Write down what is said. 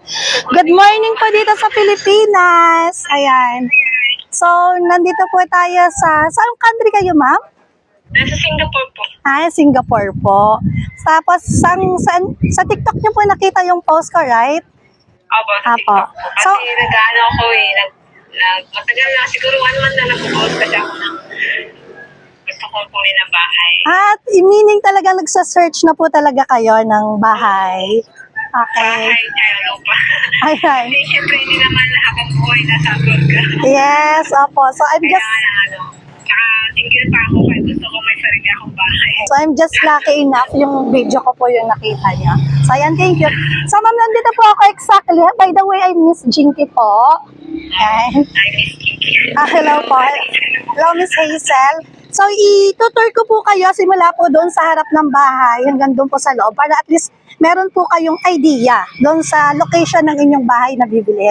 Good morning po dito sa Pilipinas. Ayan. So, nandito po tayo saan country kayo, ma'am? Nasa Singapore po. Singapore po. Tapos, sa TikTok niyo po nakita yung post ko, right? Opo, sa Apo. TikTok po. Kasi So- nag-ano ako matagal na, siguro 1 month na nag-post kasi ako ng gusto kong kunin ng bahay. At meaning talaga nagsa-search na po talaga kayo ng bahay. Okay. Bahay, kaya lupa. Ayan. Kasi syempre hindi naman habang buhay nasa abroad ka. Yes, opo. So, I'm just Kailangan tsaka single pa ako kaya gusto ko may sarili akong bahay. lucky enough yung video ko po yung nakita niya. So, ayan, thank you. So, ma'am, nandito po ako exactly. By the way, I'm Miss Jinky po. And, I miss Kiki. hello po. Hello, Miss Hazel. So, itutur ko po kayo simula po doon sa harap ng bahay hanggang doon po sa loob para at least meron po kayong idea doon sa location ng inyong bahay na bibilhin.